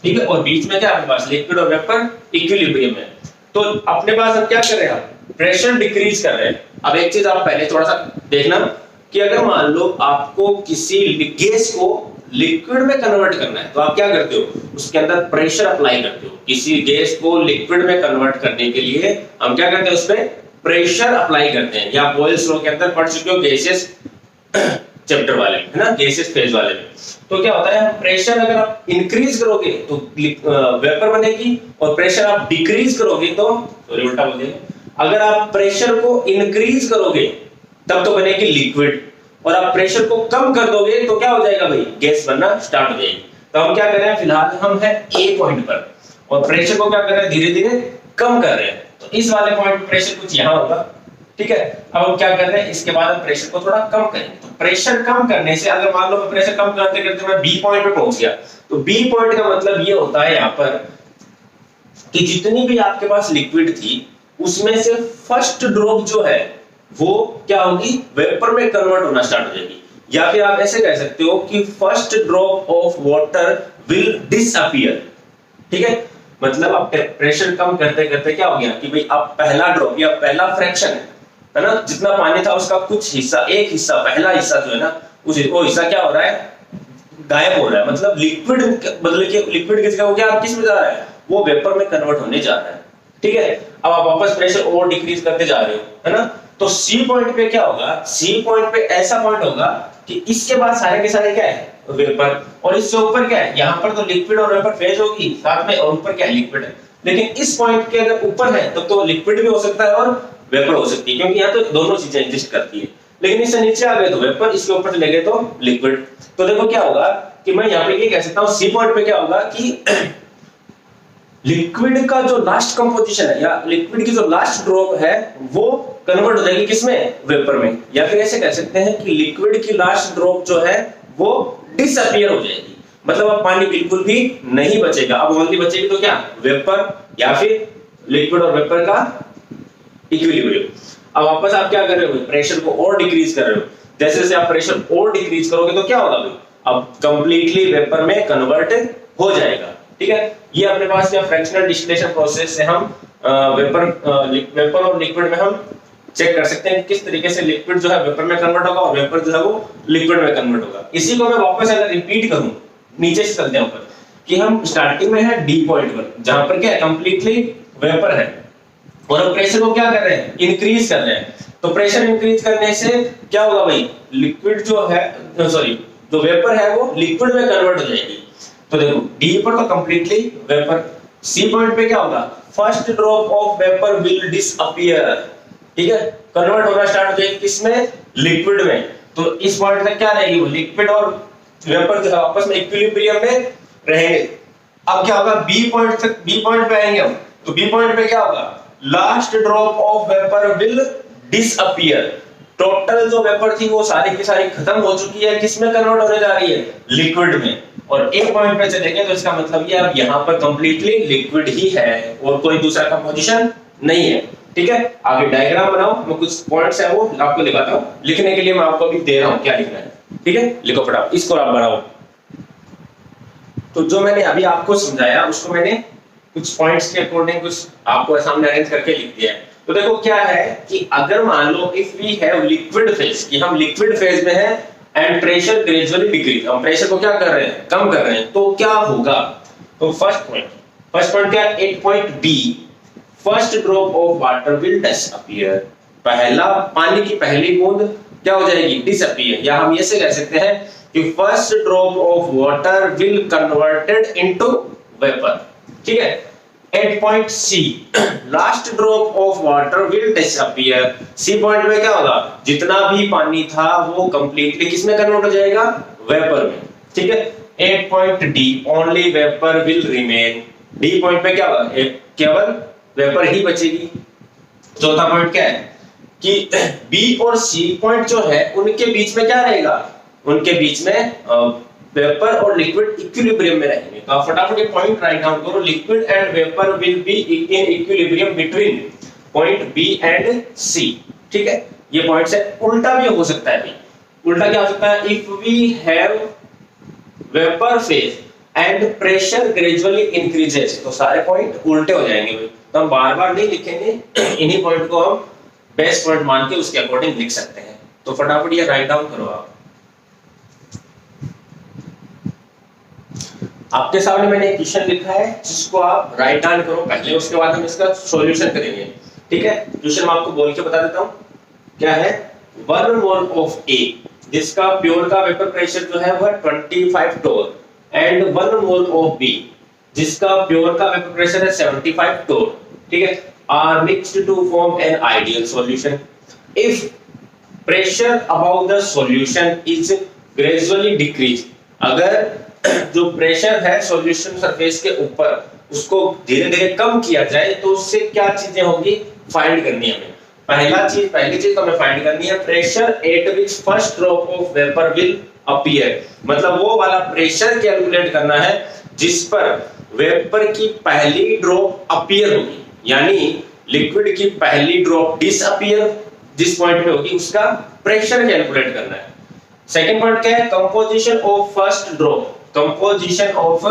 ठीक है, और बीच में क्या है अपने पास, लिक्विड और वेपर इक्विलिब्रियम है। तो अपने पास अब क्या कर रहे हैं, प्रेशर डिक्रीज कर रहे हैं। अब एक चीज आप पहले थोड़ा सा देखना कि अगर मान लो आपको किसी गैस को लिक्विड में कन्वर्ट करना है, तो आप क्या करते हो, उसके अंदर प्रेशर अप्लाई करते हो। किसी गैस को लिक्विड में कन्वर्ट करने के लिए हम क्या करते हैं, उसमें प्रेशर अप्लाई करते हैं। या बॉयल्स लॉ के अंदर पढ़ चुके हो गैसेस चैप्टर वाले में, है ना, गैसेस फेज वाले में। तो क्या होता है, प्रेशर अगर आप इंक्रीज करोगे तो वेपर बनेगी, और प्रेशर आप डिक्रीज करोगे तो, सॉरी उल्टा बोल दिया, अगर आप प्रेशर को इंक्रीज करोगे तब तो बनेगी लिक्विड, और आप प्रेशर को कम कर दोगे तो क्या हो जाएगा भाई, गैस बनना स्टार्ट हो जाएगी। तो हम क्या कर रहे हैं, फिलहाल हम है ए पॉइंट पर, और प्रेशर को क्या कर रहे हैं, धीरे धीरे कम कर रहे हैं। तो इस वाले पॉइंट पे प्रेशर कुछ यहाँ होगा, ठीक है। अब हम क्या कर रहे हैं, इसके बाद हम प्रेशर को थोड़ा कम करेंगे। तो प्रेशर कम करने से, अगर मान लो मैं प्रेशर कम करते करते मैं बी पॉइंट पे पहुंच गया, तो बी पॉइंट का मतलब ये होता है यहाँ पर कि जितनी भी आपके पास लिक्विड थी उसमें से फर्स्ट ड्रॉप जो है वो क्या होगी, वेपर में कन्वर्ट होना स्टार्ट हो जाएगी। या फिर आप ऐसे कह सकते हो कि first drop of water will disappear, ठीक है। मतलब आप प्रेशर कम करते करते क्या हो गया कि भाई अब पहला ड्रॉप या पहला फ्रैक्शन है ना, जितना पानी था उसका कुछ हिस्सा, एक हिस्सा, पहला हिस्सा जो है ना, वो हिस्सा क्या हो रहा है, गायब हो रहा है। मतलब लिक्विड बदल के लिक्विड की जगह हो गया, किस में जा रहा है, वो वेपर में कन्वर्ट होने जा रहा है, ठीक है। अब आप वापस प्रेशर और डिक्रीज करते जा रहे हो, है ना। तो सी पॉइंट पे क्या होगा, सी पॉइंट पे ऐसा पॉइंट होगा कि इसके बाद सारे के सारे क्या है, वेपर, और इससे ऊपर क्या है, यहाँ पर तो लिक्विड और वेपर फेज होगी साथ में, और ऊपर क्या है, लिक्विड है। लेकिन इस पॉइंट के अगर ऊपर है तब तो लिक्विड भी हो सकता है और वेपर हो सकती है, क्योंकि यहाँ तो दोनों चीजें एग्जिस्ट करती है। लेकिन इससे नीचे आ गए तो वेपर, इसके ऊपर से ले गए तो लिक्विड। तो देखो क्या होगा कि मैं यहाँ पे ये कह सकता हूँ, सी पॉइंट पे क्या होगा कि लिक्विड का जो लास्ट कंपोजिशन है या लिक्विड की जो लास्ट ड्रॉप है वो कन्वर्ट हो जाएगी किसमें, वेपर में। या फिर ऐसे कह सकते हैं कि लिक्विड की लास्ट ड्रॉप जो है वो डिसअपीयर हो जाएगी, मतलब अब पानी बिल्कुल भी नहीं बचेगा। अब ओनली बचेगी तो क्या, वेपर या फिर लिक्विड और वेपर का इक्विलिब्रियम। अब वापस आप क्या कर रहे हो, प्रेशर को और डिक्रीज कर रहे हो। जैसे जैसे आप प्रेशर और डिक्रीज करोगे तो क्या होगा भाई, अब कंप्लीटली वेपर में कन्वर्ट हो जाएगा, ठीक है। ये अपने पास क्या फ्रैक्शनल डिस्टिलेशन प्रोसेस से हम वेपर और लिक्विड में हम चेक कर सकते हैं किस तरीके से लिक्विड जो है वेपर में कन्वर्ट होगा और वेपर जो है वो लिक्विड में कन्वर्ट होगा। इसी को मैं वापस अगर रिपीट करूं, नीचे से चलते हैं ऊपर, कि हम स्टार्टिंग में है डी पॉइंट पर, जहां पर क्या है, कंप्लीटली वेपर है, और हम प्रेशर को क्या कर रहे हैं, इंक्रीज कर रहे हैं। तो प्रेशर इंक्रीज करने से क्या होगा भाई, लिक्विड जो है, सॉरी जो वेपर है वो लिक्विड में कन्वर्ट हो जाएगी। तो देखो डी पर तो कंप्लीटली वेपर, सी पॉइंट पे क्या होगा, first drop of vapour will disappear, ठीक है, कन्वर्ट होना स्टार्ट हो जाएगी किसमें, लिक्विड में। तो इस पॉइंट तक क्या रहेगी, वो लिक्विड और वेपर जो है आपस में इक्विलिब्रियम में रहेंगे। अब क्या होगा, बी पॉइंट तक, बी पॉइंट पे आएंगे हम, तो बी पॉइंट पे क्या होगा, last drop of vapour will disappear. Total जो वेपर थी वो सारी की सारी खत्म हो चुकी है, किसमें कन्वर्ट होने जा रही है, लिक्विड में। और एक पॉइंट पे चलेंगे तो इसका मतलब ये अब यहाँ पर कंप्लीटली लिक्विड ही है और कोई दूसरा कंपोजिशन नहीं है, ठीक है। आगे डायग्राम बनाओ, मैं कुछ पॉइंट्स है वो आपको दिखाता हूँ, लिखने के लिए मैं आपको अभी दे रहा हूँ क्या लिखना है, ठीक है। लिखो फटाफट, इसको आप बनाओ। तो जो मैंने अभी आपको समझाया उसको मैंने कुछ पॉइंट्स के अकॉर्डिंग कुछ आपको सामने अरेंज करके लिख दिया है। तो देखो क्या है कि अगर मान लो if we have liquid phase, कि हम लिक्विड फेज में हैं एंड प्रेशर ग्रेजुअली डिक्रीज, हम प्रेशर को क्या कर रहे हैं, कम कर रहे हैं, तो क्या होगा। तो फर्स्ट पॉइंट क्या, 8 point B, first drop of water will disappear, पहला पानी की पहली बूंद क्या हो जाएगी, डिसअपीयर। या हम ऐसे कह सकते हैं कि first drop of water will converted into vapour, ठीक है। 8 point C, last drop of water will disappear. C point में क्या होगा, जितना भी पानी था वो कंप्लीटली किसमें कन्वर्ट हो जाएगा, वेपर में, ठीक है। 8 point D, only vapour will remain. D point पे क्या होगा, केवल वेपर ही बचेगी। चौथा पॉइंट क्या है कि बी और सी पॉइंट जो है उनके बीच में क्या रहेगा, उनके बीच में वेपर और लिक्विड इक्विलिब्रियम में रहेंगे। तो आप फटाफट ये पॉइंट राइट डाउन करो, liquid and vapour will be in equilibrium between point B and C, ठीक है। ये पॉइंट्स है, उल्टा भी हो सकता है भाई। उल्टा क्या हो सकता है, if we have vapour phase and pressure gradually increases, तो सारे पॉइंट उल्टे हो जाएंगे भाई। तो हम बार बार नहीं लिखेंगे, इन्हीं पॉइंट को हम बेस्ट पॉइंट मान के उसके अकॉर्डिंग लिख सकते हैं। तो फटाफट ये राइट डाउन करो आप। आपके सामने मैंने एक क्वेश्चन लिखा है जिसको आप राइट डाउन करो पहले, उसके बाद हम इसका सॉल्यूशन करेंगे, ठीक है। क्वेश्चन मैं आपको बोल के बता देता हूं क्या है। 1 मोल ऑफ ए जिसका प्योर का वेपर प्रेशर जो है वो है 25 torr, and 1 mole of B जिसका प्योर का वेपर प्रेशर है 75 टोर, ठीक है, are mixed to form an ideal solution. If pressure about the solution is gradually decrease, अगर जो प्रेशर है सॉल्यूशन सरफेस के ऊपर उसको धीरे धीरे कम किया जाए तो उससे क्या चीजें होंगी फाइंड करनी है हमें। पहली चीज तो हमें फाइंड करनी है pressure at which first drop of vapour will appear, मतलब वो वाला प्रेशर कैलकुलेट करना है जिस पर वेपर की पहली ड्रॉप अपीयर होगी, यानी लिक्विड की पहली ड्रॉप डिसअपीयर जिस पॉइंट पे होगी उसका प्रेशर कैलकुलेट करना है। सेकंड पॉइंट क्या है, composition of first drop, composition of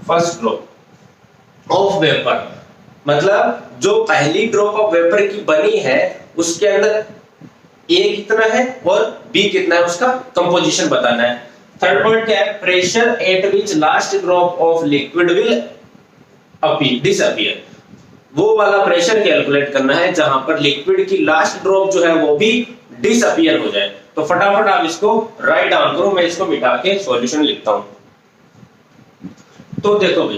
first drop of vapour, मतलब जो पहली ड्रॉप ऑफ वेपर की बनी है उसके अंदर ए कितना है और बी कितना है उसका कंपोजिशन बताना है। थर्ड पॉइंट क्या है, pressure at which last drop of liquid will disappear, वो वाला प्रेशर कैलकुलेट करना है जहां पर लिक्विड की लास्ट ड्रॉप जो है वो भी डिसअपीयर हो जाए। तो फटाफट आप इसको राइट डाउन करो, मैं इसको मिटा के सॉल्यूशन लिखता हूं। तो देखो भाई,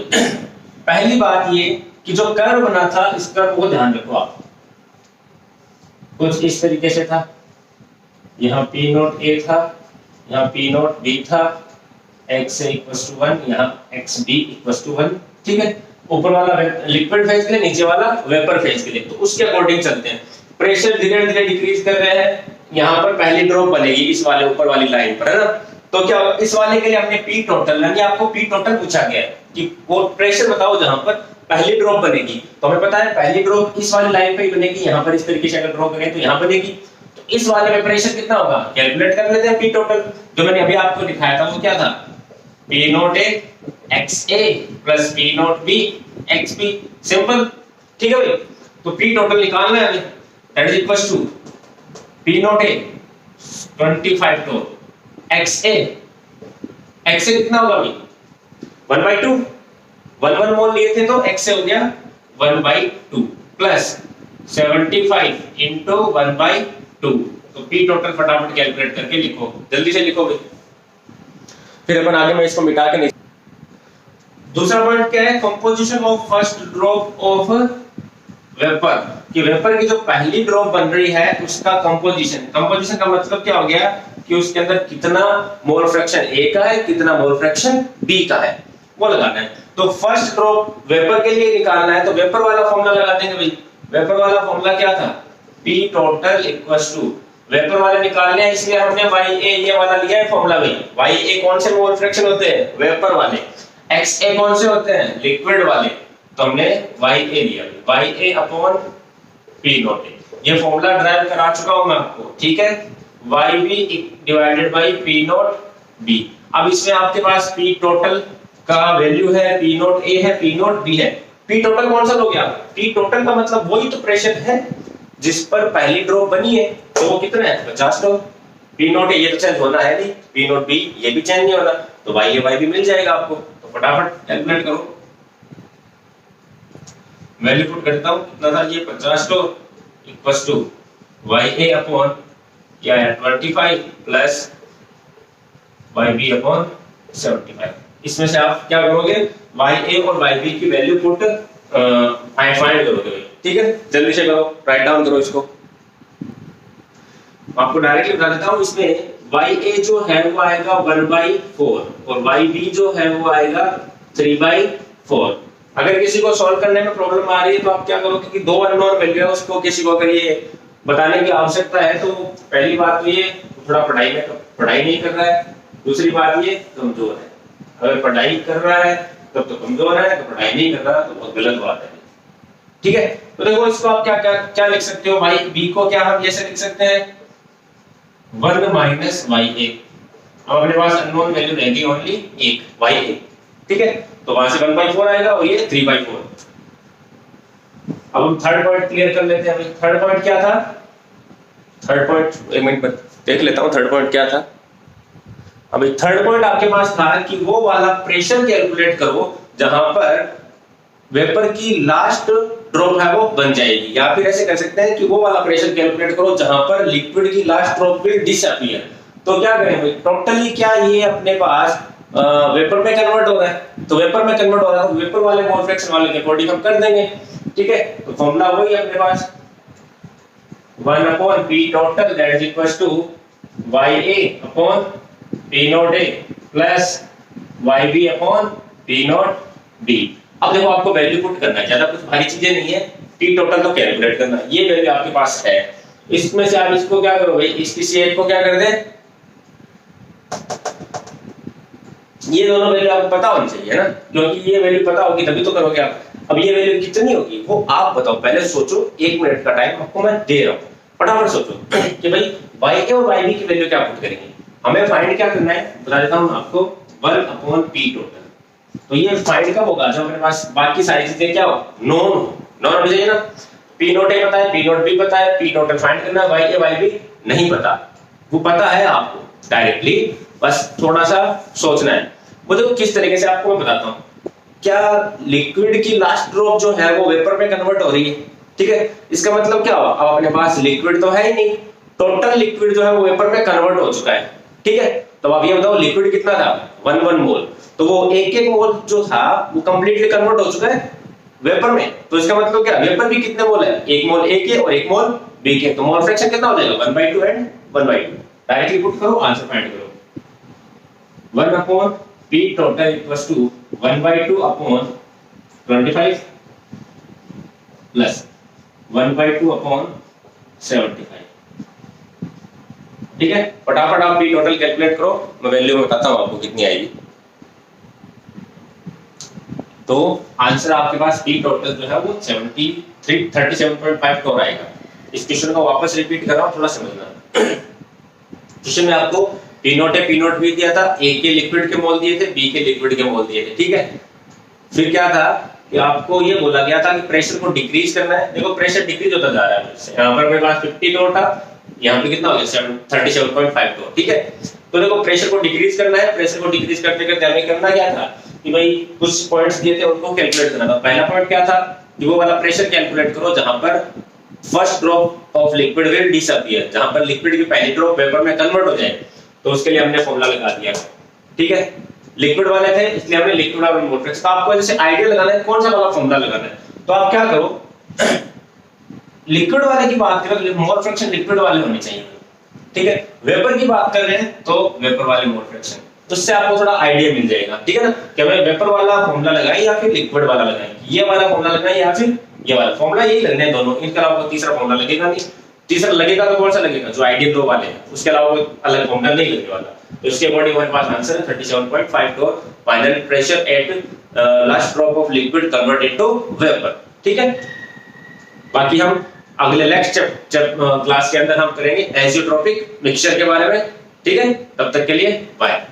पहली बात ये कि जो कर्व बना था इस कर्व को ध्यान रखो आप, कुछ इस तरीके से था, यहाँ P नोट A था, यहाँ P नोट B था, x इक्वल्स टू 1, यहाँ x b इक्वल्स टू 1, ठीक है, ऊपर वाला लिक्विड फेज के लिए, नीचे वाला वेपर फेज के लिए, तो उसके अकॉर्डिंग चलते हैं। प्रेशर धीरे धीरे डिक्रीज कर रहे हैं, यहाँ पर पहली ड्रॉप बनेगी इस वाले ऊपर वाली लाइन पर, है ना। तो क्या इस वाले के लिए हमने P टोटल, यानी आपको P टोटल पूछा गया है कि वो प्रेशर बताओ जहां पर पहली ड्रॉप बनेगी, तो हमें पता है पहली ड्रॉप इस वाली लाइन पे ही बनेगी, यहाँ पर इस तरीके से अगर ड्रॉ करें तो यहाँ बनेगी, तो इस वाले में प्रेशर कितना होगा कैलकुलेट कर लेते हैं। P टोटल जो मैंने अभी आपको दिखाया था वो क्या था, P naught A XA plus P naught B XB, simple, ठीक है भाई। तो P टोटल निकालना है हमें, that is equals to P naught A 25 torr, XA कितना होगा भाई 1/2, 1 मोल लिए थे तो x से हो गया 1/2 प्लस 75 into 1/2, तो P टोटल फटाफट कैलकुलेट करके लिखो, जल्दी से लिखो भाई, फिर अपन आगे मैं इसको मिटा के नहीं। दूसरा पॉइंट क्या है, composition of first drop of vapour, कि वेपर की जो पहली ड्रॉप बन रही है उसका कंपोजिशन का मतलब क्या हो गया कि उसके अंदर कितना मोल फ्रैक्शन A का है, कितना मोल फ्रैक्शन B का है, वो लगाना है। तो फर्स्ट ड्रॉप वेपर के लिए निकालना है, तो वेपर वाला फॉर्मूला लगा देंगे भाई। वेपर वाला फॉर्मूला क्या था, P total equals to, vapour वाले निकालने हैं इसलिए हमने YA ये वाला लिया है फॉर्मूला भाई। YA कौन से मोल फ्रैक्शन होते हैं, वेपर वाले, XA कौन से होते हैं, लिक्विड वाले, तो हमने YA लिया, YA upon P naught A, ये फॉर्मूला ड्राइव करा चुका हूं मैं आपको, ठीक है, YB divided by P naught B। अब इसमें आपके पास P टोटल का वैल्यू है, P नोट A है, P नोट B है। P टोटल कौन सा लोगे आप, P टोटल का मतलब वही तो प्रेशर है जिस पर पहली ड्रॉप बनी है, तो वो कितना है 50 टोर। P नोट A ये तो चेंज होना है नहीं, P नोट B ये भी चेंज नहीं होना, तो YA YB मिल जाएगा आपको। तो फटाफट कैलकुलेट करो, वैल्यू पुट करता हूं, कितना था ये 50 टोर इक्वल्स टू YA अपॉन क्या है 25 प्लस YB अपॉन 75। इसमें से आप क्या करोगे, YA और YB की वैल्यू पुट फाइंड करोगे, ठीक है, जल्दी से करो, राइट डाउन करो इसको। आपको डायरेक्टली बता देता हूं, इसमें YA जो है वो आएगा 1/4 और YB जो है वो आएगा 3/4। अगर किसी को सॉल्व करने में प्रॉब्लम आ रही है तो आप क्या करोगे कि दो अननोन वैल्यू है, उसको किसी को अगर ये बताने की आवश्यकता है तो पहली बात तो ये थोड़ा पढ़ाई नहीं कर रहा है, दूसरी बात ये कमजोर है। अगर पढ़ाई कर रहा है तब तो कमजोर है, तो पढ़ाई नहीं कर रहा तो बहुत गलत बात है, ठीक है। तो देखो इसको आप क्या लिख सकते हो भाई, B को क्या हम जैसे लिख सकते हैं 1 माइनस YA, अब अपने पास अननोन वैल्यू रहेगी ओनली 1 YA, ठीक है, तो वहां से 1/4 आएगा और ये 3/4। अब हम थर्ड पॉइंट क्लियर कर लेते हैं। थर्ड पॉइंट क्या था, थर्ड पॉइंट एक मिनट देख लेता हूं, थर्ड पॉइंट क्या था। अभी थर्ड पॉइंट आपके पास था कि वो वाला प्रेशर कैलकुलेट करो जहां पर वेपर की लास्ट ड्रॉप है वो बन जाएगी। या फिर ऐसे कर सकते हैं कि वो वाला प्रेशर कैलकुलेट करो जहां पर लिक्विड की लास्ट ड्रॉप विल डिसअपीयर। तो क्या करेंगे, टोटली क्या ये अपने पास वेपर में कन्वर्ट हो रहा है, तो वेपर में कन्वर्ट हो रहा है तो वेपर वाले मोल फ्रैक्शन वाले के अकॉर्डिंग हम कर देंगे। ठीक है, तो फॉर्मूला वही अपने पास 1 upon P total that is equals to YA upon P naught A plus YB upon P naught B। अब देखो आपको वैल्यू पुट करना है, ज्यादा कुछ भारी चीजें नहीं है, P टोटल तो कैलकुलेट करना है, ये वैल्यू आपके पास है। इसमें से आप इसको क्या करोगे, इसकी शेयर को क्या कर दे, ये दोनों वैल्यू आपको पता होनी चाहिए ना, क्योंकि ये वैल्यू पता होगी तभी तो करोगे आप। अब ये वैल्यू कितनी होगी वो आप बताओ, पहले सोचो, 1 मिनट का टाइम आपको मैं दे रहा हूं, फटाफट सोचो कि भाई YA और YB की वैल्यू क्या पुट करेंगे। हमें फाइंड क्या करना है, बता देता हूं आपको, 1 अपॉन P टोटल। तो ये फाइंड कब होगा, जब अपने पास बाकी सारी चीजें क्या हो, नॉन होनी चाहिए ना। P नोट A पता है, P नोट B पता है, P टोटल फाइंड करना है, YA YB नहीं पता, वो पता है आपको डायरेक्टली, बस थोड़ा सा सोचना है। वो देखो किस तरीके से आपको मैं बताता हूं, क्या लिक्विड की लास्ट ड्रॉप जो है वो वेपर में कन्वर्ट हो रही है। ठीक है, इसका मतलब क्या हुआ, अब अपने पास लिक्विड तो है ही नहीं, टोटल लिक्विड जो है वो वेपर में कन्वर्ट हो चुका है। ठीक है, तो अब ये बताओ लिक्विड कितना था, 1 मोल, तो वो एक मोल जो था वो कंप्लीटली कन्वर्ट हो चुका है वेपर में। तो इसका मतलब क्या, वेपर भी कितने मोल है, 1 मोल A के और 1 मोल B के, तो मोल फ्रैक्शन कितना हो जाएगा, 1/2 एंड 1/2। डायरेक्टली पुट करो, आंसर फाइंड करो। 1 upon P total equals to 1/2 upon 25 plus 1/2 upon 75। ठीक है, फटाफट आप P total कैलकुलेट करो, मैं वैल्यू में बताता हूं आपको कितनी आएगी। तो आंसर आपके पास P total जो है वो 37.5 आएगा। इस क्वेश्चन को वापस रिपीट कर रहा हूं, थोड़ा समझना। क्वेश्चन में आपको P नोट है, P नोट भी दिया था, A के लिक्विड के मोल दिए थे, B के लिक्विड के मोल दिए थे। ठीक है, फिर क्या था कि आपको ये बोला गया था कि प्रेशर को डिक्रीज करना है। देखो प्रेशर डिक्रीज होता जा रहा है, यहाँ पर मेरे पास 52 था, यहाँ पे कितना हो गया 37.5। ठीक है, तो देखो प्रेशर को डिक्रीज करना है, प्रेशर को डिक्रीज करते करते हमें करना क्या था कि भाई कुछ पॉइंट्स दिए थे उनको कैलकुलेट करना था। पहला पॉइंट क्या था कि वो वाला प्रेशर कैलकुलेट करो जहां पर first drop of liquid will disappear, जहां पर लिक्विड की पहली ड्रॉप वेपर में कन्वर्ट हो जाए। तो उसके लिए हमने फॉर्मूला लगा दिया। ठीक है, लिक्विड वाले थे इसलिए हमने लिक्विड और मोल फ्रैक्शन। तो आपको जैसे आइडिया लगाना है कौन सा वाला फॉर्मूला लगाना है, तो आप क्या करो, लिक्विड वाले की बात करें तो मोल फ्रैक्शन लिक्विड वाले होने चाहिए। ठीक है, वेपर की बात कर रहे हैं तो वेपर वाले मोल फ्रैक्शन, तो उससे आपको थोड़ा आइडिया मिल जाएगा। ठीक है ना, कि हमें वेपर वाला फॉर्मूला लगाए या फिर लिक्विड वाला लगाए, ये वाला फॉर्मूला लगाए या फिर ये वाला फॉर्मूला, यही लगने हैं दोनों, इनके अलावा तीसरा फॉर्मूला लगेगा नहीं। तीसरा लगेगा तो कौन सा लगेगा, जो आइडियल दो वाले हैं, उसके अलावा कोई अलग फॉर्मूला नहीं लगने वाला। तो इसके अकॉर्डिंग हमारे पास आंसर है 37.5 final pressure at last drop of liquid converted to vapour. ठीक है, बाकी हम अगले नेक्स्ट क्लास के अंदर हम करेंगे एजियोट्रोपिक मिक्सचर के बारे में। ठीक है, तब तक के लिए बाय।